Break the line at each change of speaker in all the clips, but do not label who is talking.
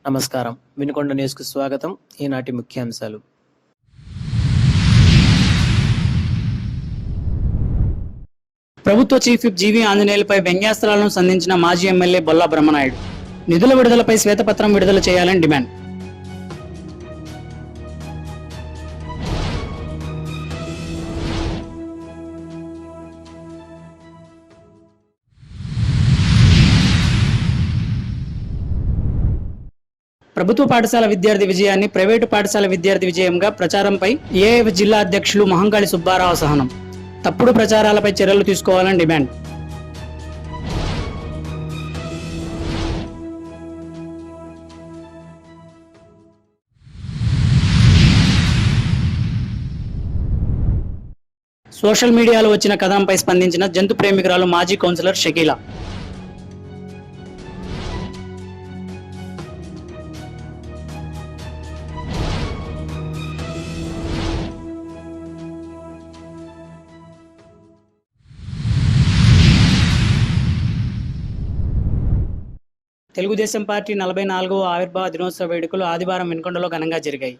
నమస్కారం. వినుకొండ న్యూస్కు స్వాగతం. ఈనాటి ముఖ్యాంశాలు.
ప్రభుత్వ చీఫ్ విప్ జీవీ ఆంజనేయులపై వ్యంగ్యాస్త్రాలను సంధించిన మాజీ ఎమ్మెల్యే బొల్లా బ్రహ్మనాయుడు. నిధుల విడుదలపై శ్వేతపత్రం విడుదల చేయాలని డిమాండ్. ప్రభుత్వ పాఠశాల విద్యార్థి విజయాన్ని ప్రైవేటు పాఠశాల విద్యార్థి విజయంగా ప్రచారంపై ఏఐఎఫ్ జిల్లా అధ్యక్షులు మహంకాళి సుబ్బారావు అసహనం. తప్పుడు ప్రచారాలపై చర్యలు తీసుకోవాలని డిమాండ్. సోషల్ మీడియాలో వచ్చిన కథనంపై స్పందించిన జంతు ప్రేమికురాలు మాజీ కౌన్సిలర్ షకీలా. తెలుగుదేశం పార్టీ 44వ ఆవిర్భావ దినోత్సవ వేడుకలు ఆదివారం వినుకొండలో ఘనంగా జరిగాయి.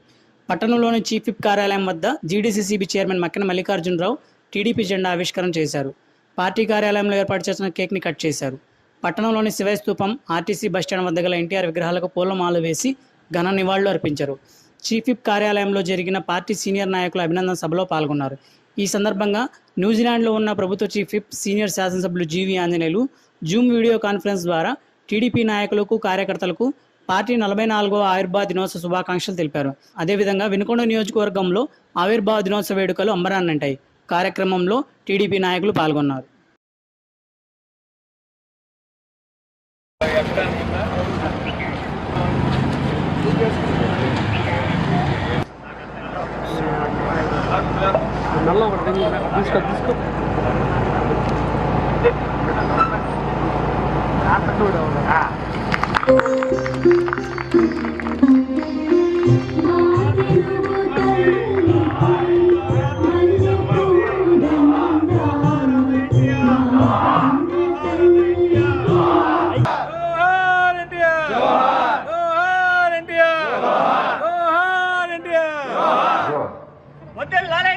పట్టణంలోని చీఫ్ విప్ కార్యాలయం వద్ద జీడీసీసీబీ చైర్మన్ మక్కిన మల్లికార్జునరావు టీడీపీ జెండా ఆవిష్కరణ చేశారు. పార్టీ కార్యాలయంలో ఏర్పాటు చేసిన కేక్ని కట్ చేశారు. పట్టణంలోని శివయ్య స్తూపం, ఆర్టీసీ బస్టాండ్ వద్ద గల ఎన్టీఆర్ విగ్రహాలకు పూలమాలలు వేసి ఘన నివాళులు అర్పించారు. చీఫ్ విప్ కార్యాలయంలో జరిగిన పార్టీ సీనియర్ నాయకుల అభినందన సభలో పాల్గొన్నారు. ఈ సందర్భంగా న్యూజిలాండ్లో ఉన్న ప్రభుత్వ చీఫ్ విప్ సీనియర్ శాసనసభ్యులు GV Anjaneyulu Zoom video conference ద్వారా టీడీపీ నాయకులకు, కార్యకర్తలకు పార్టీ 44వ ఆవిర్భావ దినోత్సవ శుభాకాంక్షలు తెలిపారు. అదేవిధంగా వినుకొండ నియోజకవర్గంలో ఆవిర్భావ దినోత్సవ వేడుకలు అంబరాన్నంటాయి. కార్యక్రమంలో టీడీపీ నాయకులు పాల్గొన్నారు.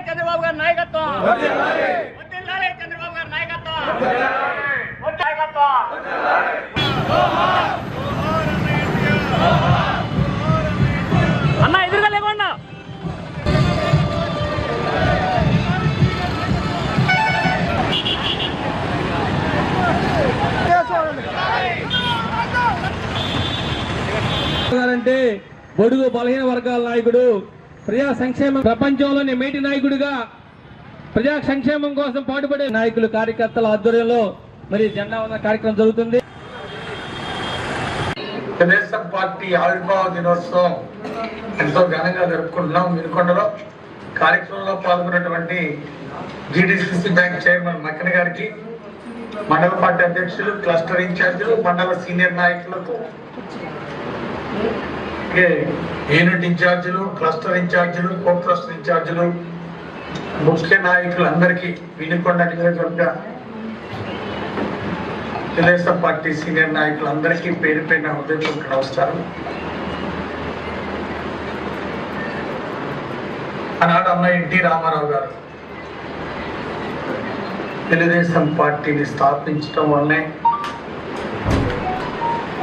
చంద్రబాబు గారి నాయకత్వం, చంద్రబాబు గారి నాయకత్వం. అన్న ఎదురుగా లేకుండా
అంటే బడుగు బలహీన వర్గాల నాయకుడు, ప్రజా సంక్షేమం ప్రపంచంలోని మేటి నాయకుడిగా ప్రజా సంక్షేమం కోసం పాటుపడే నాయకులు, కార్యకర్తల ఆధ్వర్యంలో మరి జెండా వందన కార్యక్రమం జరుగుతుంది.
తెలుగుదేశం పార్టీ ఆవిర్భావ దినోత్సవం ఎంతో ఘనంగా జరుపుకుంటున్నాం. వినుకొండలో కార్యక్రమంలో పాల్గొన్నటువంటి జీడీసీసీ బ్యాంక్ చైర్మన్ మక్కిన గారికి, మండల పార్టీ అధ్యక్షులు, క్లస్టర్ ఇన్ఛార్జీలు, మండల సీనియర్ నాయకులకు, యూనిట్ ఇన్ఛార్జీలు, క్లస్టర్ ఇన్ఛార్జీలు, కో క్లస్టర్ ఇన్ఛార్జీలు, ముఖ్య నాయకులందరికీ, వినుకొండ నియోజకవర్గ తెలుగుదేశం పార్టీ సీనియర్ నాయకులందరికీ పేరు పేరున హృదయపూర్వక నమస్కారం. ఆనాడు అన్న ఎన్టీ రామారావు గారు తెలుగుదేశం పార్టీని స్థాపించడం వల్లనే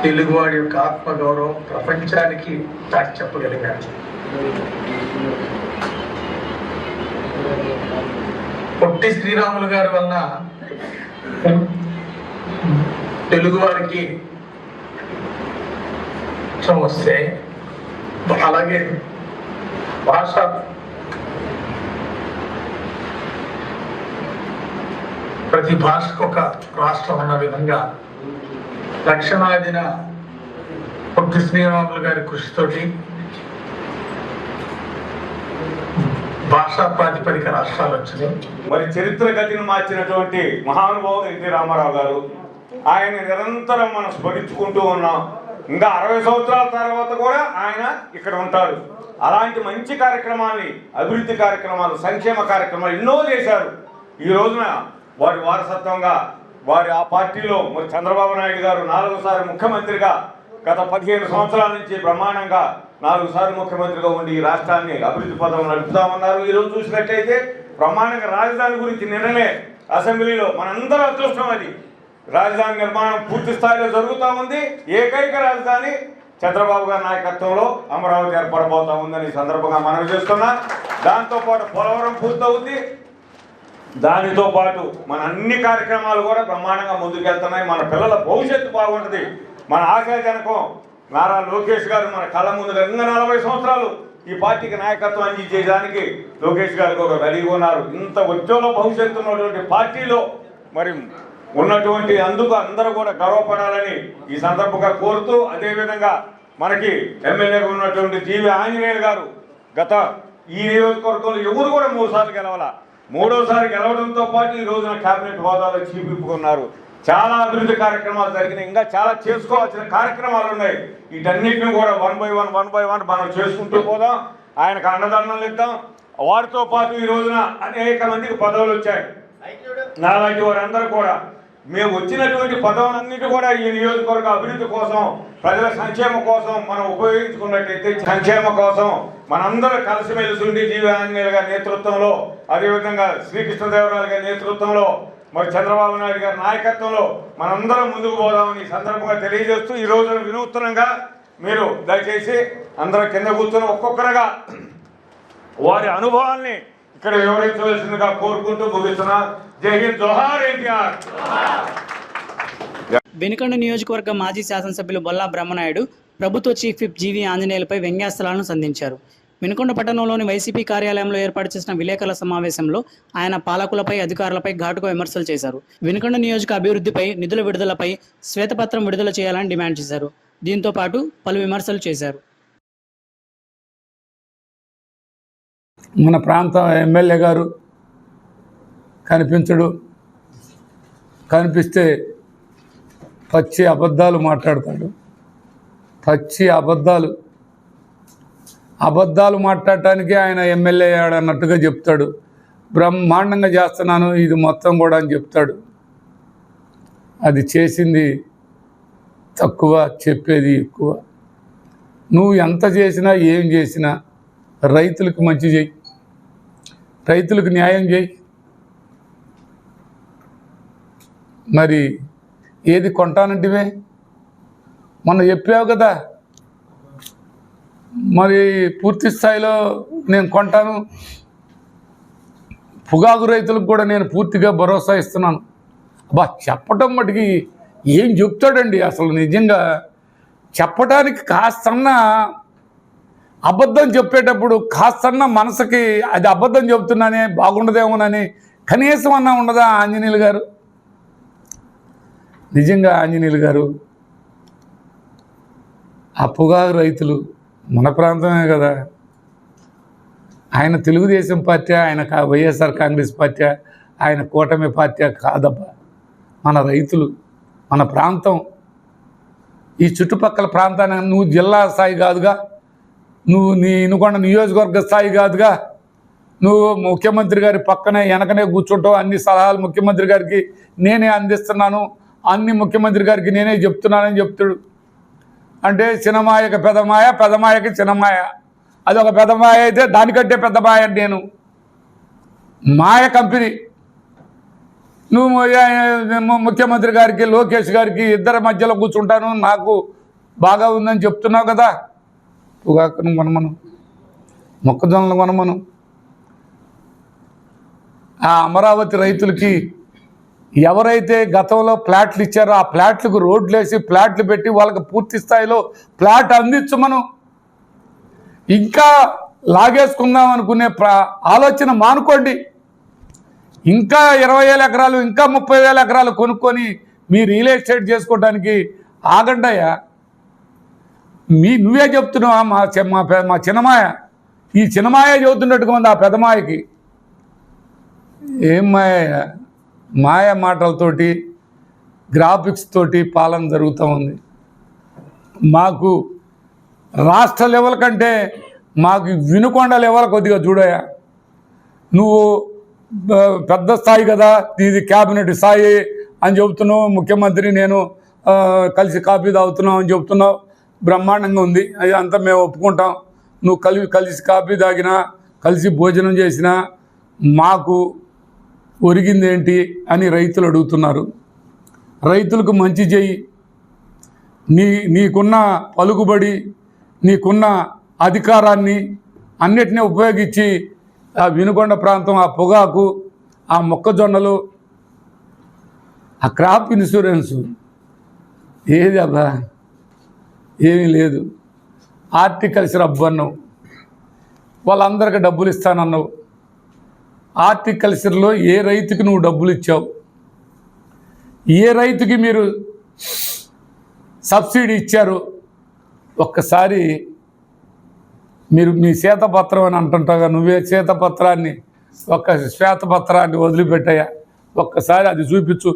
తెలుగువాడి యొక్క ఆత్మగౌరవం ప్రపంచానికి చాటి చెప్పగలిగారు. పొట్టి శ్రీరాములు గారి వలన తెలుగువారికి వస్తే, అలాగే భాష ప్రతి భాషకు ఒక రాష్ట్రం ఉన్న విధంగా దక్షిణాదిన పొట్టి శ్రీరాములు గారి కృషితోటి భాషా ప్రాతిపదిక రాష్ట్రాలు వచ్చినాయి.
మరి చరిత్ర గతిని మార్చినటువంటి మహానుభావుడు ఎన్టీ రామారావు గారు, ఆయన నిరంతరం మనం స్మరించుకుంటూ ఉన్నాం. ఇంకా 60 సంవత్సరాల తర్వాత కూడా ఆయన ఇక్కడ ఉంటాడు. అలాంటి మంచి కార్యక్రమాన్ని, అభివృద్ధి కార్యక్రమాలు, సంక్షేమ కార్యక్రమాలు ఎన్నో చేశారు. ఈ రోజున వారి వారసత్వంగా వారి ఆ పార్టీలో మరి చంద్రబాబు నాయుడు గారు 4వ సారి ముఖ్యమంత్రిగా గత 15 సంవత్సరాల నుంచి బ్రహ్మాండంగా 4 సార్లు ముఖ్యమంత్రిగా ఉండి ఈ రాష్ట్రాన్ని అభివృద్ధి పథంలో నడుపుతామన్నారు. ఈరోజు చూసినట్లయితే బ్రహ్మాండంగా రాజధాని గురించి నిన్ననే అసెంబ్లీలో మనందరూ అదృష్టం అది. రాజధాని నిర్మాణం పూర్తి స్థాయిలో జరుగుతూ ఉంది. ఏకైక రాజధాని చంద్రబాబు గారి నాయకత్వంలో అమరావతి ఏర్పడబోతా ఉందని సందర్భంగా మనవి చేస్తున్నా. దాంతోపాటు పోలవరం పూర్తవుద్ది. దానితో పాటు మన అన్ని కార్యక్రమాలు కూడా బ్రహ్మాండంగా ముందుకెళ్తున్నాయి. మన పిల్లల భవిష్యత్తు బాగుంటుంది. మన ఆశాజనకం నారా లోకేష్ గారు మన కళ్ళ ముందుగా ఇంకా 40 సంవత్సరాలు ఈ పార్టీకి నాయకత్వం అందించేదానికి లోకేష్ గారు కూడా రెడీగా ఉన్నారు. ఇంత ఉజ్వల భవిష్యత్తు ఉన్నటువంటి పార్టీలో మరి ఉన్నటువంటి అందుకు అందరూ కూడా గర్వపడాలని ఈ సందర్భంగా కోరుతూ, అదేవిధంగా మనకి ఎమ్మెల్యేగా ఉన్నటువంటి జీవి ఆంజనేయులు గారు గత ఈ నియోజకవర్గంలో ఎవరు కూడా 3 సార్లు గెలవాల. 3వసారి గెలవడంతో పాటు ఈ రోజున కేబినెట్ హోదాలో చీఫ్ విప్ ఉన్నారు. చాలా అభివృద్ధి కార్యక్రమాలు జరిగినాయి. ఇంకా చాలా చేసుకోవాల్సిన కార్యక్రమాలు ఉన్నాయి. వీటన్నిటిని కూడా 1 by 1 మనం చేసుకుంటూ పోదాం. ఆయనకు అండదండలు ఇద్దాం. వారితో పాటు ఈ రోజున అనేక మందికి పదవులు వచ్చాయి. నాలాంటి వారందరూ కూడా మేము వచ్చినటువంటి పదవులన్నిటి కూడా ఈ నియోజకవర్గ అభివృద్ధి కోసం, ప్రజల సంక్షేమం కోసం మనం ఉపయోగించుకున్నట్టయితే, సంక్షేమం కోసం మనందరూ కలిసిమెలిసి ఉండి జీవి ఆంజనేయులు గారి నేతృత్వంలో, అదేవిధంగా శ్రీకృష్ణదేవరాయలు గారి నేతృత్వంలో, మరి చంద్రబాబు నాయుడు గారి నాయకత్వంలో మనందరం ముందుకు పోదామని ఈ సందర్భంగా తెలియజేస్తూ, ఈ రోజున వినూత్నంగా మీరు దయచేసి అందరూ కింద కూర్చొని ఒక్కొక్కరుగా వారి అనుభవాల్ని ఇక్కడ వివరించవలసిందిగా కోరుకుంటూ ముగిస్తున్నా. జై హింద్, జోహార్ ఎన్టీఆర్.
వెనుకొండ నియోజకవర్గ మాజీ శాసనసభ్యులు బొల్లా బ్రహ్మనాయుడు ప్రభుత్వ చీఫ్ విప్ జీవి ఆంజనేయులపై వ్యంగ్యాస్త్రాలను సంధించారు. వెనుకొండ పట్టణంలోని వైసీపీ కార్యాలయంలో ఏర్పాటు చేసిన విలేకరుల సమావేశంలో ఆయన పాలకులపై, అధికారులపై ఘాటుగా విమర్శలు చేశారు. వెనుకొండ నియోజక అభివృద్ధిపై, నిధుల విడుదలపై శ్వేతపత్రం విడుదల చేయాలని డిమాండ్ చేశారు. దీంతో పాటు పలు విమర్శలు చేశారు.
మన ప్రాంత ఎమ్మెల్యే గారు కనిపించడు, కనిపిస్తే పచ్చి అబద్ధాలు మాట్లాడతాడు. పచ్చి అబద్ధాలు మాట్లాడటానికి ఆయన ఎమ్మెల్యే అన్నట్టుగా చెప్తాడు. బ్రహ్మాండంగా చేస్తున్నాను ఇది మొత్తం కూడా అని చెప్తాడు. అది చేసింది తక్కువ, చెప్పేది ఎక్కువ. నువ్వు ఎంత చేసినా ఏం చేసినా రైతులకు మంచి చేయి, రైతులకు న్యాయం చేయి. మరి ఏది కొంటానంటివే మొన్న చెప్పావు కదా, మరి పూర్తి స్థాయిలో నేను కొంటాను, పొగాకు రైతులకు కూడా నేను పూర్తిగా భరోసా ఇస్తున్నాను. చెప్పటం మటుకి ఏం చెప్తాడండి అసలు. నిజంగా చెప్పడానికి కాస్తన్నా అబద్ధం చెప్పేటప్పుడు కాస్తన్న మనసుకి అది అబద్ధం చెబుతున్నానే బాగుండదేమోనని కనీసం అన్నా ఉండదా ఆంజనేయులు గారు? నిజంగా ఆంజనేయులు గారు, ఆ పొగాకు రైతులు మన ప్రాంతమే కదా. ఆయన తెలుగుదేశం పార్టీ, ఆయన వైఎస్ఆర్ కాంగ్రెస్ పార్టీ, ఆయన కూటమి పార్టీ కాదబ్బా. మన రైతులు, మన ప్రాంతం, ఈ చుట్టుపక్కల ప్రాంతాన్ని నువ్వు జిల్లా స్థాయి కాదుగా, నువ్వు నీ వినుకొండ నియోజకవర్గ స్థాయి కాదుగా, నువ్వు ముఖ్యమంత్రి గారి పక్కనే వెనకనే కూర్చుంటావు. అన్ని సలహాలు ముఖ్యమంత్రి గారికి నేనే అందిస్తున్నాను, అన్ని ముఖ్యమంత్రి గారికి నేనే చెప్తున్నానని చెప్తాడు. అంటే చిన్నమాయకి పెద్దమాయ, పెద్దమాయకి చిన్నమాయ. అది ఒక పెద్దమాయ అయితే దానికంటే పెద్ద మాయ నేను. మాయ కంపెనీ. నువ్వు ముఖ్యమంత్రి గారికి, లోకేష్ గారికి ఇద్దరి మధ్యలో కూర్చుంటాను, నాకు బాగా ఉందని చెప్తున్నావు కదా. పొగాకును కొనమను, మొక్కజొన్నలు కొనమను. ఆ అమరావతి రైతులకి ఎవరైతే గతంలో ప్లాట్లు ఇచ్చారో ఆ ప్లాట్లకు రోడ్లు వేసి ప్లాట్లు పెట్టి వాళ్ళకి పూర్తి స్థాయిలో ప్లాట్ అందించమను. ఇంకా లాగేసుకుందాం అనుకునే ఆలోచన మానుకోండి. ఇంకా 20,000 ఎకరాలు, ఇంకా 30,000 ఎకరాలు కొనుక్కొని మీ రియల్ ఎస్టేట్ చేసుకోవడానికి ఆగండయ్యా. నువ్వే చెప్తున్నావా? మా చిన్నమాయ, ఈ చిన్నమాయ చెబుతున్నట్టుగా ఉంది ఆ పెద్దమాయకి. ఏం మాయ? మాయ మాటలతోటి, గ్రాఫిక్స్ తోటి పాలన జరుగుతూ ఉంది. మాకు రాష్ట్ర లెవెల్ కంటే మాకు వినుకొండ లెవెల్ కొద్దిగా చూడయా. నువ్వు పెద్ద స్థాయి కదా, ఇది క్యాబినెట్ స్థాయి అని చెబుతున్నావు. ముఖ్యమంత్రి నేను కలిసి కాఫీ తాగుతున్నావు అని చెబుతున్నావు. బ్రహ్మాండంగా ఉంది, అది అంతా మేము ఒప్పుకుంటాం. నువ్వు కలిసి కాఫీ తాగినా, కలిసి భోజనం చేసినా మాకు ఒరిగిందేంటి అని రైతులు అడుగుతున్నారు. రైతులకు మంచి చేయి, నీకున్న పలుకుబడి, నీకున్న అధికారాన్ని అన్నిటినీ ఉపయోగించి ఆ వినుకొండ ప్రాంతం, ఆ పొగాకు, ఆ మొక్కజొన్నలు, ఆ క్రాప్ ఇన్సూరెన్సు ఏది అబ్బా, ఏమీ లేదు. హార్టికల్చర్ అబ్బన్నావు, వాళ్ళందరికీ డబ్బులు ఇస్తానన్నావు. హార్టికల్చర్లో ఏ రైతుకి నువ్వు డబ్బులు ఇచ్చావు? ఏ రైతుకి మీరు సబ్సిడీ ఇచ్చారు? ఒక్కసారి మీరు మీ శ్వేతపత్రం అని అంటుంటాగా, నువ్వే శ్వేతపత్రాన్ని, ఒక్క శ్వేతపత్రాన్ని వదిలిపెట్టాయా? ఒక్కసారి అది చూపించు.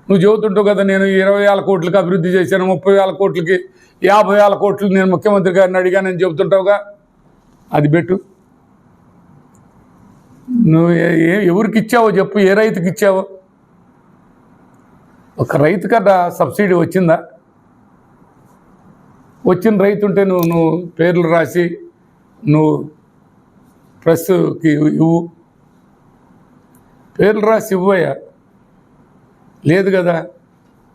నువ్వు చెబుతుంటావు కదా, నేను 20,000 కోట్లకి అభివృద్ధి చేశాను, 30,000 కోట్లకి, 50,000 కోట్లు నేను ముఖ్యమంత్రి గారిని అడిగానని చెబుతుంటావుగా, అది పెట్టు. నువ్వు ఎవరికి ఇచ్చావో చెప్పు, ఏ రైతుకి ఇచ్చావో? ఒక రైతు కన్నా సబ్సిడీ వచ్చిందా? వచ్చిన రైతు ఉంటే నువ్వు పేర్లు రాసి నువ్వు ప్రెస్కి ఇవ్వు, పేర్లు రాసి ఇవ్వయా. లేదు కదా,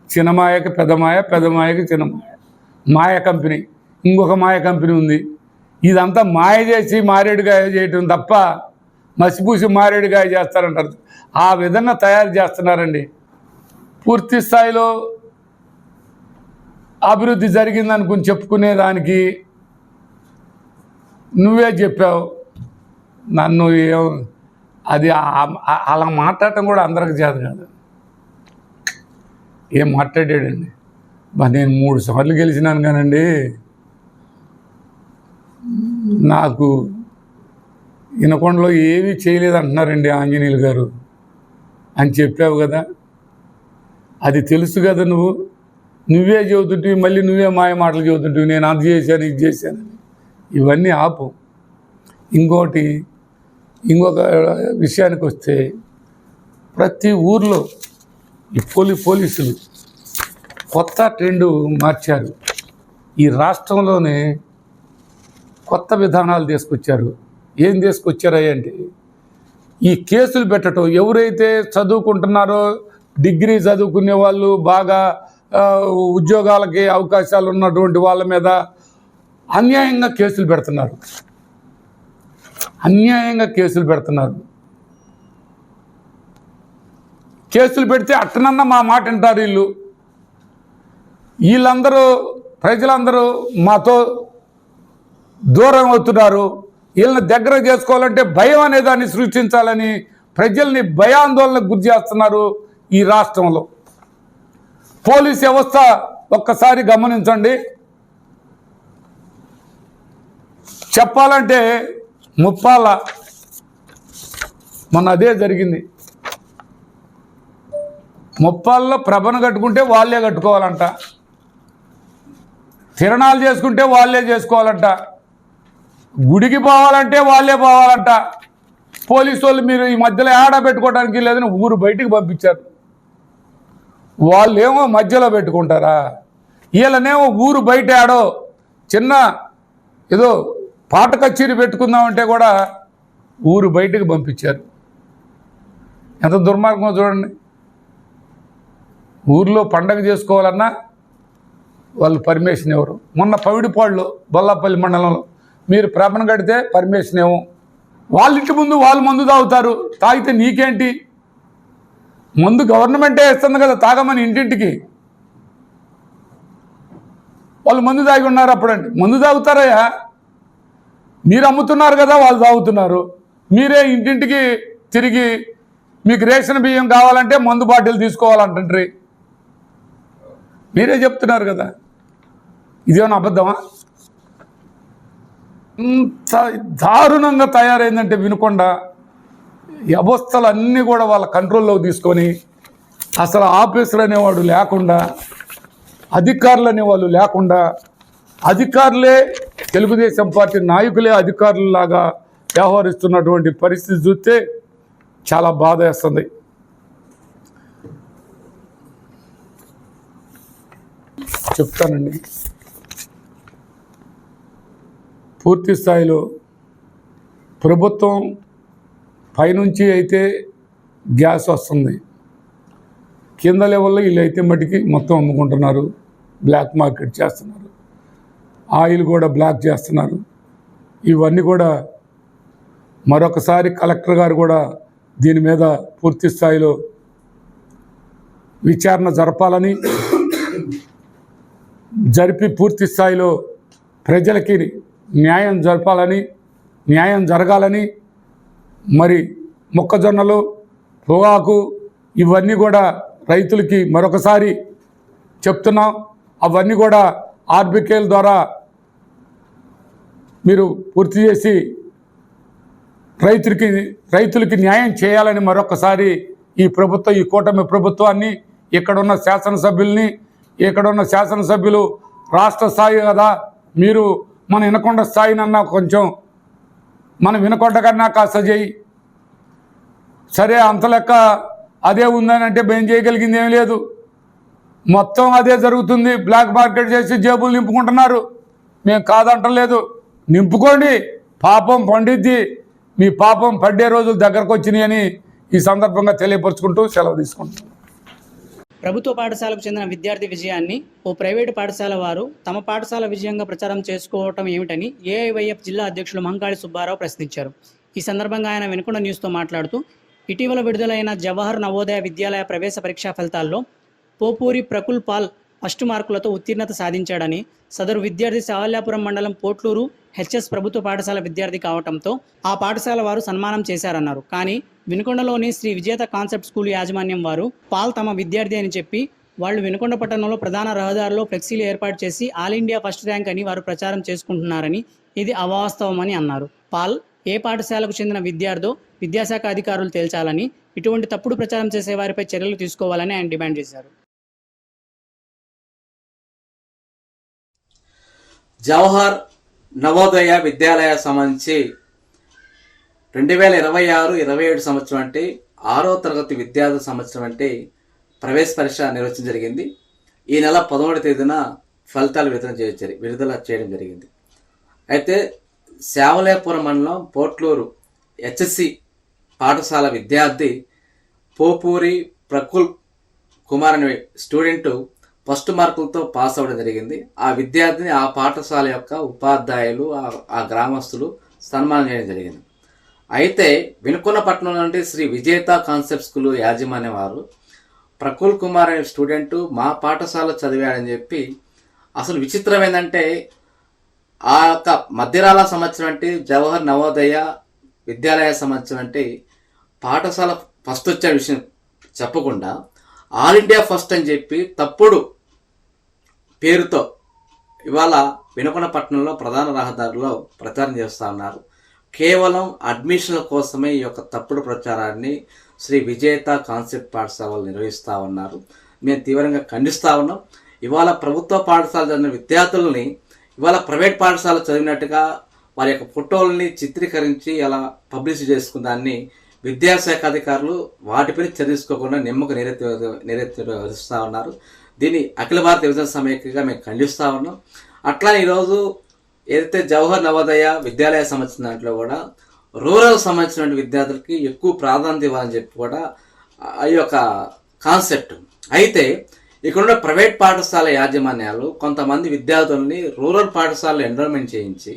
చిన్నమాయకి పెద్దమాయ, పెద్దమాయకి చిన్నమాయ, మాయ కంపెనీ, ఇంకొక మాయ కంపెనీ ఉంది. ఇదంతా మాయ చేసి మారేడుగాయ చేయటం తప్ప మసిపూసి మారేడుగాయ చేస్తారంటారు. ఆ విధంగా తయారు చేస్తున్నారండి. పూర్తి స్థాయిలో అభివృద్ధి జరిగిందనుకుని చెప్పుకునేదానికి నువ్వే చెప్పావు. నన్ను అది అలా మాట్లాడటం కూడా అందరికి చేత కాదు. ఏం మాట్లాడాడండి? నేను 3 సార్లు గెలిచినాను కానండి, నాకు వినకొండలో ఏమీ చేయలేదంటున్నారండి ఆంజనేయులు గారు అని చెప్పావు కదా. అది తెలుసు కదా, నువ్వే చెబుతుంటివి, మళ్ళీ నువ్వే మాయ మాటలు చెబుతుంటివి, నేను అది చేశాను, ఇది చేశాను. ఇవన్నీ ఆపు. ఇంకొక విషయానికి వస్తే, ప్రతి ఊర్లో ఈ పోలీసులు కొత్త ట్రెండు మార్చారు. ఈ రాష్ట్రంలోనే కొత్త విధానాలు తీసుకొచ్చారు. ఏం తీసుకొచ్చారంటే, ఈ కేసులు పెట్టడం, ఎవరైతే చదువుకుంటున్నారో, డిగ్రీ చదువుకునే వాళ్ళు, బాగా ఉద్యోగాలకి అవకాశాలు ఉన్నటువంటి వాళ్ళ మీద అన్యాయంగా కేసులు పెడుతున్నారు. కేసులు పెడితే అట్టనన్నా మా మాట వింటారు వీళ్ళందరూ, ప్రజలందరూ మాతో దూరం అవుతున్నారు. వీళ్ళని దగ్గర చేసుకోవాలంటే భయం అనేదాన్ని సృష్టించాలని ప్రజల్ని భయాందోళనకు గురి చేస్తున్నారు. ఈ రాష్ట్రంలో పోలీస్ వ్యవస్థ ఒక్కసారి గమనించండి. చెప్పాలంటే ముప్పాల మొన్న అదే జరిగింది. ముప్పాల్లో ప్రభను కట్టుకుంటే వాళ్ళే కట్టుకోవాలంట, తిరణాలు చేసుకుంటే వాళ్ళే చేసుకోవాలంట, గుడికి పోవాలంటే వాళ్ళే పోవాలంట. పోలీసు వాళ్ళు మీరు ఈ మధ్యలో ఏడా పెట్టుకోవడానికి లేదని ఊరు బయటికి పంపించారు. వాళ్ళేమో మధ్యలో పెట్టుకుంటారా? వీళ్ళనేమో ఊరు బయట ఆడో చిన్న ఏదో పాట కచేరీ పెట్టుకుందామంటే కూడా ఊరు బయటకు పంపించారు. ఎంత దుర్మార్గమో చూడండి. ఊర్లో పండగ చేసుకోవాలన్నా వాళ్ళు పర్మిషన్ ఇవ్వరు. మొన్న పవిడిపాడులో, బొల్లాపల్లి మండలంలో మీరు ప్రభను కడితే పర్మిషన్ ఏమో, వాళ్ళ ఇంటి ముందు వాళ్ళు మందు తాగుతారు. తాగితే నీకేంటి? మందు గవర్నమెంటే ఇస్తుంది కదా తాగమని ఇంటింటికి. వాళ్ళు మందు తాగి ఉన్నారు. అప్పుడండి మందు తాగుతారయ్యా, మీరు అమ్ముతున్నారు కదా, వాళ్ళు తాగుతున్నారు. మీరే ఇంటింటికి తిరిగి మీకు రేషన్ బియ్యం కావాలంటే మందు బాటిల్ తీసుకోవాలంటారు. మీరే చెప్తున్నారు కదా. ఇదేమన్నా అబద్ధమా? ఇంత దారుణంగా తయారైందంటే వినుకొండ వ్యవస్థలన్నీ కూడా వాళ్ళ కంట్రోల్లోకి తీసుకొని, అసలు ఆఫీసులు అనేవాడు లేకుండా, అధికారులు అనేవాళ్ళు లేకుండా, అధికారులే తెలుగుదేశం పార్టీ నాయకులే అధికారులలాగా వ్యవహరిస్తున్నటువంటి పరిస్థితి చూస్తే చాలా బాధ వేస్తుంది. చెప్తానండి. పూర్తి స్థాయిలో ప్రభుత్వం పైనుంచి అయితే గ్యాస్ వస్తుంది, కింద లెవెల్లో వీళ్ళు అయితే మటుకి మొత్తం అమ్ముకుంటున్నారు, బ్లాక్ మార్కెట్ చేస్తున్నారు, ఆయిల్ కూడా బ్లాక్ చేస్తున్నారు. ఇవన్నీ కూడా మరొకసారి కలెక్టర్ గారు కూడా దీని మీద పూర్తి స్థాయిలో విచారణ జరపాలని, జరిపి పూర్తి స్థాయిలో ప్రజలకి న్యాయం జరగాలని, మరి మొక్కజొన్నలు, పొగాకు ఇవన్నీ కూడా రైతులకి మరొకసారి చెప్తున్నాం. అవన్నీ కూడా ఆర్బికేల ద్వారా మీరు పూర్తి చేసి రైతులకి న్యాయం చేయాలని మరొకసారి ఈ కూటమి ప్రభుత్వాన్ని, ఇక్కడున్న శాసనసభ్యులు రాష్ట్ర స్థాయి కదా, మీరు మన వినకొండ స్థాయినన్నా కొంచెం మన వినకొండ కన్నా కాస్త చేయి, సరే అంత లెక్క అదే ఉందని అంటే మేము చేయగలిగింది ఏం లేదు, మొత్తం అదే జరుగుతుంది. బ్లాక్ మార్కెట్ చేసి జేబులు నింపుకుంటున్నారు. మేము కాదంటలేదు, నింపుకోండి, పాపం పండిద్ది, మీ పాపం పడ్డే రోజులు దగ్గరకు వచ్చినాయి అని ఈ సందర్భంగా తెలియపరుచుకుంటూ సెలవు తీసుకుంటాం.
ప్రభుత్వ పాఠశాలకు చెందిన విద్యార్థి విజయాన్ని ఓ ప్రైవేటు పాఠశాల వారు తమ పాఠశాల విజయంగా ప్రచారం చేసుకోవటం ఏమిటని ఏఐవైఎఫ్ జిల్లా అధ్యక్షులు మంకాళి సుబ్బారావు ప్రశ్నించారు. ఈ సందర్భంగా ఆయన వినుకొండ న్యూస్తో మాట్లాడుతూ, ఇటీవల విడుదలైన జవహర్ నవోదయ విద్యాలయ ప్రవేశ పరీక్షా ఫలితాల్లో పోపూరి ప్రకుల్ పాల్ ఫస్ట్ మార్కులతో ఉత్తీర్ణత సాధించాడని, సదరు విద్యార్థి శవల్యాపురం మండలం పోట్లూరు హెచ్ఎస్ ప్రభుత్వ పాఠశాల విద్యార్థి కావడంతో ఆ పాఠశాల వారు సన్మానం చేశారన్నారు. కానీ వినుకొండలోని శ్రీ విజేత కాన్సెప్ట్ స్కూల్ యాజమాన్యం వారు పాల్ తమ విద్యార్థి అని చెప్పి వాళ్ళు వినుకొండ పట్టణంలో ప్రధాన రహదారిలో ఫ్లెక్సీలు ఏర్పాటు చేసి ఆల్ ఇండియా ఫస్ట్ ర్యాంక్ అని వారు ప్రచారం చేసుకుంటున్నారని, ఇది అవాస్తవమని అన్నారు. పాల్ ఏ పాఠశాలకు చెందిన విద్యార్థో విద్యాశాఖ అధికారులు తేల్చాలని, ఇటువంటి తప్పుడు ప్రచారం చేసే వారిపై చర్యలు తీసుకోవాలని ఆయన డిమాండ్ చేశారు.
జవహర్ నవోదయ విద్యాలయ సంబంధించి 2026-27 సంవత్సరం అంటే 6వ తరగతి విద్యార్థి సంవత్సరం అంటే ప్రవేశ పరీక్ష నిర్వహించడం జరిగింది. ఈ నెల 11వ తేదీన ఫలితాలు విడుదల చేయడం జరిగింది. అయితే శవల్యాపురం మండలం పోట్లూరు హెచ్ఎస్సి పాఠశాల విద్యార్థి పోపూరి ప్రకుల్ కుమార్ అనే స్టూడెంటు ఫస్ట్ మార్కులతో పాస్ అవ్వడం జరిగింది. ఆ విద్యార్థిని ఆ పాఠశాల యొక్క ఉపాధ్యాయులు, ఆ గ్రామస్తులు సన్మానం చేయడం జరిగింది. అయితే వినుకొండ పట్టణంలో నుండి శ్రీ విజేత కాన్సెప్ట్ స్కూల్ యాజమాన్యం వారు ప్రకుల్ కుమార్ అనే స్టూడెంటు మా పాఠశాల చదివాడని చెప్పి, అసలు విచిత్రం ఏంటంటే ఆ యొక్క మధ్యరాల సంవత్సరం అంటే జవహర్ నవోదయ విద్యాలయ సంవత్సరం అంటే పాఠశాల ఫస్ట్ వచ్చే విషయం చెప్పకుండా ఆల్ ఇండియా ఫస్ట్ అని చెప్పి తప్పుడు పేరుతో ఇవాళ వినుకొండ పట్టణంలో ప్రధాన రహదారిలో ప్రచారం చేస్తూ ఉన్నారు. కేవలం అడ్మిషన్ల కోసమే ఈ యొక్క తప్పుడు ప్రచారాన్ని శ్రీ విజేత కాన్సెప్ట్ పాఠశాలలు నిర్వహిస్తూ ఉన్నారు. మేము తీవ్రంగా ఖండిస్తూ ఉన్నాం. ఇవాళ ప్రభుత్వ పాఠశాల చదివిన విద్యార్థులని ఇవాళ ప్రైవేట్ పాఠశాల చదివినట్టుగా వారి యొక్క ఫోటోలని చిత్రీకరించి అలా పబ్లిసిటీ చేసుకున్న దాన్ని విద్యాశాఖ అధికారులు వాటిపై చర్య తీసుకోకుండా నిమ్మకు నీరెత్తిస్తూ ఉన్నారు. దీన్ని అఖిల భారత విభజన సమైక్యగా మేము ఖండిస్తూ ఉన్నాం. అట్లా ఈరోజు ఏదైతే జవహర్ నవోదయ విద్యాలయ సంబంధించిన దాంట్లో కూడా రూరల్ సంబంధించిన విద్యార్థులకి ఎక్కువ ప్రాధాన్యత ఇవ్వాలని చెప్పి కూడా ఈ యొక్క కాన్సెప్ట్. అయితే ఇక్కడున్న ప్రైవేట్ పాఠశాల యాజమాన్యాలు కొంతమంది విద్యార్థుల్ని రూరల్ పాఠశాలలో ఎన్రోల్మెంట్ చేయించి,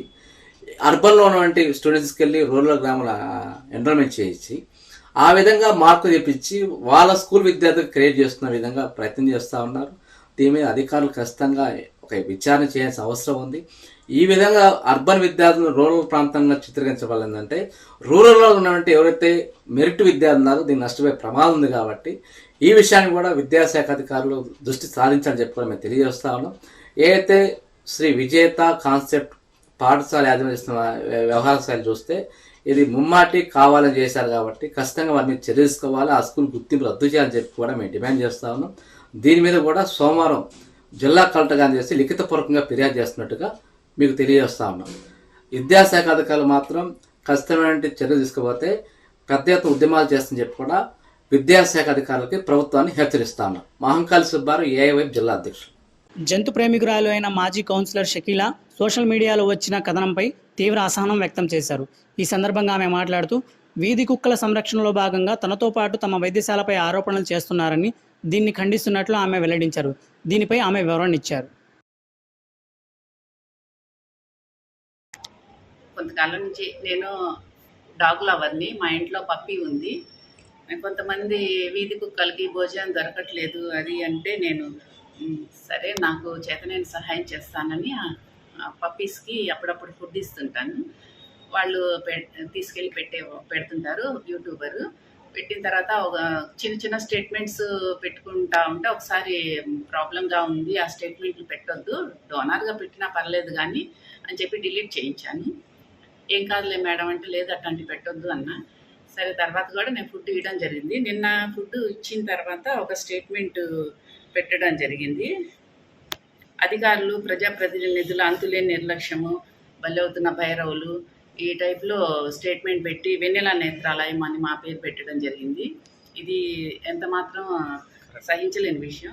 అర్బన్లో ఉన్నటువంటి స్టూడెంట్స్కి వెళ్ళి రూరల్ గ్రామాల ఎన్రోల్మెంట్ చేయించి ఆ విధంగా మార్కులు తెప్పించి వాళ్ళ స్కూల్ విద్యార్థులకు క్రియేట్ చేస్తున్న విధంగా ప్రయత్నం చేస్తూ ఉన్నారు. దీని మీద అధికారులు ఖచ్చితంగా ఒక విచారణ చేయాల్సిన అవసరం ఉంది. ఈ విధంగా అర్బన్ విద్యార్థులను రూరల్ ప్రాంతంగా చిత్రీకరించబడిందంటే రూరల్లో ఉన్నటువంటి ఎవరైతే మెరిట్ విద్యార్థులు ఉన్నారో దీన్ని నష్టపోయే ప్రమాదం ఉంది. కాబట్టి ఈ విషయాన్ని కూడా విద్యాశాఖ అధికారులు దృష్టి సారించాలని చెప్పి మేము తెలియజేస్తా ఉన్నాం. ఏదైతే శ్రీ విజేత కాన్సెప్ట్ పాఠశాల యాజమాన్య వ్యవహార శైలి చూస్తే ఇది ముమ్మాటి కావాలని చేశారు. కాబట్టి ఖచ్చితంగా వారి మీద చర్య తీసుకోవాలి, ఆ స్కూల్ గుర్తింపు రద్దు చేయాలని చెప్పి కూడా మేము డిమాండ్ చేస్తా ఉన్నాం. దీని మీద కూడా సోమవారం జిల్లా కలెక్టర్ గారిని చేసి లిఖితపూర్వకంగా ఫిర్యాదు చేస్తున్నట్టుగా మీకు తెలియజేస్తా ఉన్నాం. విద్యాశాఖ అధికారులు మాత్రం ఖచ్చితమైన చర్యలు తీసుకోకపోతే పెద్ద ఎత్తున ఉద్యమాలు చేస్తని చెప్పి కూడా విద్యాశాఖ అధికారులకి ప్రభుత్వాన్ని హెచ్చరిస్తా ఉన్నాం. మహంకాళి సుబ్బారావు ఏఐవైఎఫ్ జిల్లా అధ్యక్షులు.
జంతు ప్రేమికురాలు అయిన మాజీ కౌన్సిలర్ షకీలా సోషల్ మీడియాలో వచ్చిన కథనంపై తీవ్ర అసహనం వ్యక్తం చేశారు. ఈ సందర్భంగా ఆమె మాట్లాడుతూ వీధి కుక్కల సంరక్షణలో భాగంగా తనతో పాటు తమ వైద్యశాలపై ఆరోపణలు చేస్తున్నారని, దీన్ని ఖండిస్తున్నట్లు ఆమె వెల్లడించారు. దీనిపై ఆమె వివరణ ఇచ్చారు.
కొంతకాలం నుంచి నేను డాగ్ లవర్ని. మా ఇంట్లో పప్పి ఉంది. కొంతమంది వీధి కుక్కలకి భోజనం దొరకట్లేదు అది అంటే నేను సరే నాకు చేతనైన సహాయం చేస్తానని పప్పీస్కి అప్పుడప్పుడు ఫుడ్ ఇస్తుంటాను. వాళ్ళు తీసుకెళ్ళి పెడుతుంటారు యూట్యూబరు. పెట్టిన తర్వాత ఒక చిన్న స్టేట్మెంట్స్ పెట్టుకుంటా ఉంటే ఒకసారి ప్రాబ్లంగా ఉంది, ఆ స్టేట్మెంట్లు పెట్టొద్దు, డోనర్గా పెట్టినా పర్లేదు కానీ అని చెప్పి డిలీట్ చేయించాను. ఏం కాదులే మేడం అంటే లేదు అట్లాంటివి పెట్టొద్దు అన్న. సరే తర్వాత కూడా నేను ఫుడ్ ఇవ్వడం జరిగింది. నిన్న ఫుడ్ ఇచ్చిన తర్వాత ఒక స్టేట్మెంట్ పెట్టడం జరిగింది. అధికారులు ప్రజాప్రతినిధుల అంతులేని నిర్లక్ష్యము, బలవుతున్న భైరవులు ఈ టైప్లో స్టేట్మెంట్ పెట్టి వెన్నెల నేత్రాలయం అని మా పేరు పెట్టడం జరిగింది. ఇది ఎంత మాత్రం సహించలేని విషయం.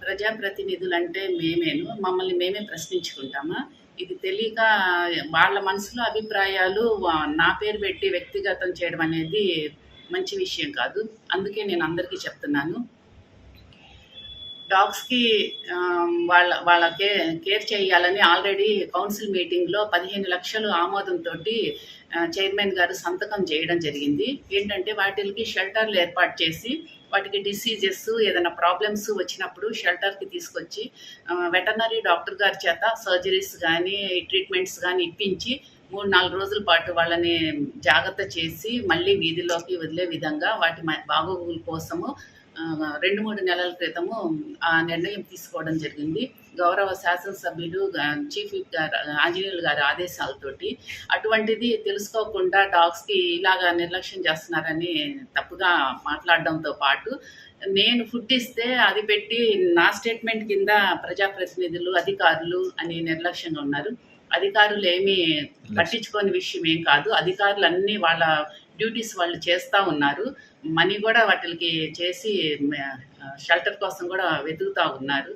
ప్రజాప్రతినిధులు అంటే మేమేను, మమ్మల్ని మేమే ప్రశ్నించుకుంటామా? ఇది తెలియక వాళ్ళ మనసులో అభిప్రాయాలు నా పేరు పెట్టి వ్యక్తిగతం చేయడం అనేది మంచి విషయం కాదు. అందుకే నేను అందరికీ చెప్తున్నాను, డాగ్స్కి వాళ్ళ కేర్ చేయాలని ఆల్రెడీ కౌన్సిల్ మీటింగ్లో 15 లక్షలు ఆమోదంతో చైర్మన్ గారు సంతకం చేయడం జరిగింది. ఏంటంటే వాటికి షెల్టర్లు ఏర్పాటు చేసి వాటికి డిసీజెస్ ఏదైనా ప్రాబ్లమ్స్ వచ్చినప్పుడు షెల్టర్కి తీసుకొచ్చి వెటర్నరీ డాక్టర్ గారి చేత సర్జరీస్ కానీ ట్రీట్మెంట్స్ కానీ ఇప్పించి 3-4 రోజుల పాటు వాళ్ళని జాగ్రత్త చేసి మళ్ళీ వీధిలోకి వదిలే విధంగా వాటి బాగోగుల కోసము 2-3 నెలల క్రితము ఆ నిర్ణయం తీసుకోవడం జరిగింది. గౌరవ శాసనసభ్యులు చీఫ్ విప్ గారు ఆంజనేయులు గారి ఆదేశాలతోటి. అటువంటిది తెలుసుకోకుండా డాగ్స్కి ఇలాగా నిర్లక్ష్యం చేస్తున్నారని తప్పుగా మాట్లాడడంతో పాటు నేను ఫుడ్ ఇస్తే అది పెట్టి నా స్టేట్మెంట్ కింద ప్రజాప్రతినిధులు అధికారులు అని నిర్లక్ష్యంగా ఉన్నారు. అధికారులు ఏమీ పట్టించుకోని విషయం ఏం కాదు. అధికారులు అన్నీ వాళ్ళ డ్యూటీస్ వాళ్ళు చేస్తూ ఉన్నారు. మనీ కూడా వాటికి చేసి షెల్టర్ కోసం కూడా వెతుకుతూ ఉన్నారు,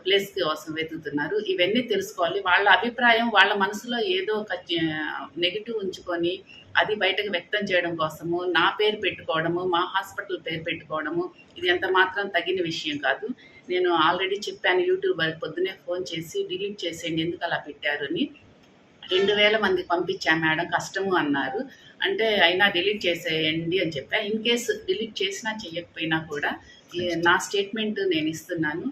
ప్లేస్ కోసం వెతుకుతున్నారు. ఇవన్నీ తెలుసుకోవాలి. వాళ్ళ అభిప్రాయం వాళ్ళ మనసులో ఏదో నెగిటివ్ ఉంచుకొని అది బయటకు వ్యక్తం చేయడం కోసము నా పేరు పెట్టుకోవడము, మా హాస్పిటల్ పేరు పెట్టుకోవడము ఇది ఎంత మాత్రం తగిన విషయం కాదు. నేను ఆల్రెడీ చెప్పాను, యూట్యూబర్ పొద్దునే ఫోన్ చేసి డిలీట్ చేసేయండి ఎందుకు అలా పెట్టారు అని. 2000 మందికి పంపించాను మేడం, కష్టము అన్నారు. అంటే అయినా డిలీట్ చేసేయండి అని చెప్పా. ఇన్ కేసు డిలీట్ చేసినా చేయకపోయినా కూడా నా స్టేట్మెంట్ నేను ఇస్తున్నాను.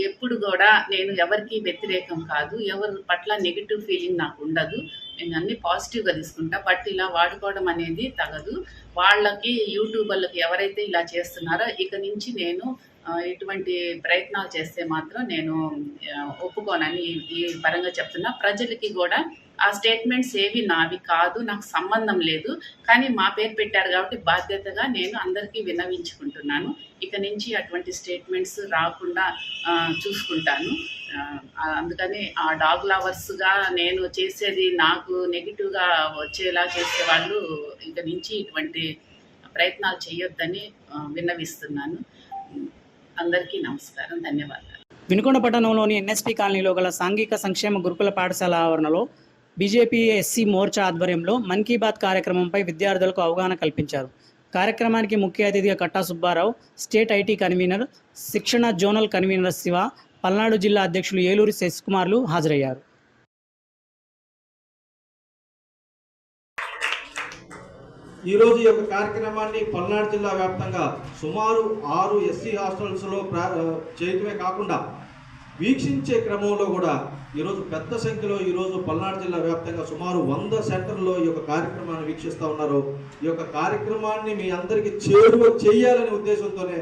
ఎప్పుడు కూడా నేను ఎవరికి వ్యతిరేకం కాదు, ఎవరి పట్ల నెగిటివ్ ఫీలింగ్ నాకు ఉండదు. నేను అన్ని పాజిటివ్గా తీసుకుంటా. బట్ ఇలా వాడుకోవడం అనేది తగదు. వాళ్ళకి యూట్యూబర్లకి ఎవరైతే ఇలా చేస్తున్నారో ఇక నుంచి నేను ఇటువంటి ప్రయత్నాలు చేస్తే మాత్రం నేను ఒప్పుకోనని ఈ పరంగా చెప్తున్నా. ప్రజలకి కూడా ఆ స్టేట్మెంట్స్ ఏవి నావి కాదు, నాకు సంబంధం లేదు, కానీ మా పేరు పెట్టారు కాబట్టి బాధ్యతగా నేను అందరికీ విన్నవించుకుంటున్నాను. ఇక నుంచి అటువంటి స్టేట్మెంట్స్ రాకుండా చూసుకుంటాను. అందుకని ఆ డాగ్ లవర్స్గా నేను చేసేది నాకు నెగిటివ్గా వచ్చేలా చేసేవాళ్ళు ఇక నుంచి ఇటువంటి ప్రయత్నాలు చేయొద్దని విన్నవిస్తున్నాను. అందరికీ నమస్కారం, ధన్యవాదాలు.
వినుకొండ పట్టణంలోని ఎన్ఎస్పి కాలనీలో గల సాంఘిక సంక్షేమ గురుకుల పాఠశాల ఆవరణలో బీజేపీ ఎస్సీ మోర్చా ఆధ్వర్యంలో మన్ కీ బాత్ కార్యక్రమంపై విద్యార్థులకు అవగాహన కల్పించారు. కార్యక్రమానికి ముఖ్య అతిథిగా కట్టా సుబ్బారావు, స్టేట్ ఐటీ కన్వీనర్, శిక్షణ జోనల్ కన్వీనర్ శివ, పల్నాడు జిల్లా అధ్యక్షులు ఏలూరి శశికుమార్లు హాజరయ్యారు.
ఈరోజు ఈ యొక్క కార్యక్రమాన్ని పల్నాడు జిల్లా వ్యాప్తంగా సుమారు 6 ఎస్సీ హాస్టల్స్లో చేయటమే కాకుండా వీక్షించే క్రమంలో కూడా ఈరోజు పెద్ద సంఖ్యలో ఈరోజు పల్నాడు జిల్లా వ్యాప్తంగా సుమారు 100 సెంటర్లో ఈ యొక్క కార్యక్రమాన్ని వీక్షిస్తూ ఉన్నారు. ఈ యొక్క కార్యక్రమాన్ని మీ అందరికీ చేరువ చేయాలనే ఉద్దేశంతోనే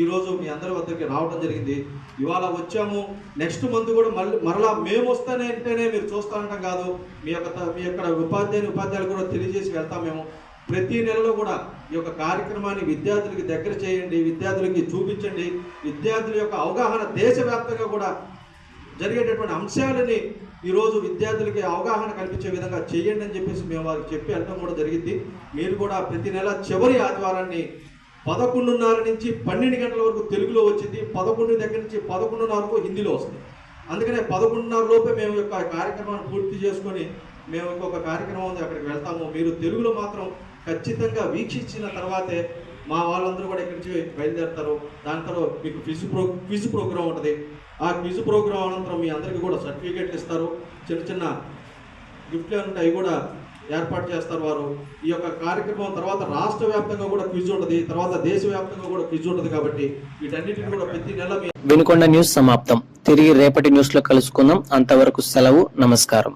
ఈరోజు మీ అందరి వద్దరికి రావడం జరిగింది. ఇవాళ వచ్చాము, నెక్స్ట్ మంత్ కూడా మరలా మేము వస్తానంటేనే మీరు చూస్తానంటాం కాదు, మీ యొక్క ఉపాధ్యాయులు కూడా తెలియజేసి వెళ్తాం. మేము ప్రతి నెలలో కూడా ఈ యొక్క కార్యక్రమాన్ని విద్యార్థులకి దగ్గర చేయండి, విద్యార్థులకి చూపించండి. విద్యార్థుల యొక్క అవగాహన దేశవ్యాప్తంగా కూడా జరిగేటటువంటి అంశాలని ఈరోజు విద్యార్థులకి అవగాహన కల్పించే విధంగా చేయండి అని చెప్పేసి మేము వారికి చెప్పి వెళ్ళడం కూడా జరిగింది. మీరు కూడా ప్రతి నెల చివరి ఆదివారాన్ని 11:30 నుంచి 12 గంటల వరకు తెలుగులో వచ్చింది, 11 దగ్గర నుంచి 11:30 వరకు హిందీలో వస్తుంది. అందుకనే 11:30 లోపే మేము యొక్క కార్యక్రమాన్ని పూర్తి చేసుకొని మేము ఇంకొక కార్యక్రమం ఉంది అక్కడికి వెళ్తాము. మీరు తెలుగులో మాత్రం ఖచ్చితంగా వీక్షించిన తర్వాతే మా వాళ్ళందరూ కూడా ఇక్కడి నుంచి బయలుదేరుతారు. దాంట్లో మీకు క్విజ్ ప్రోగ్రామ్ ఉంటుంది. ఆ క్విజ్ ప్రోగ్రామ్ అనంతరం మీ అందరికీ కూడా సర్టిఫికేట్లు ఇస్తారు. చిన్న చిన్న గిఫ్ట్లు ఉంటాయి, అవి కూడా ఏర్పాటు చేస్తారు వారు. ఈ యొక్క కార్యక్రమం తర్వాత రాష్ట్ర వ్యాప్తంగా కూడా క్విజ్ ఉంటుంది, తర్వాత దేశవ్యాప్తంగా కూడా క్విజ్ ఉంటుంది. కాబట్టి వీటన్నిటిని కూడా ప్రతి నెల
వినుకొండ న్యూస్ సమాప్తం. తిరిగి రేపటి న్యూస్ లో కలుసుకుందాం. అంతవరకు సెలవు. నమస్కారం.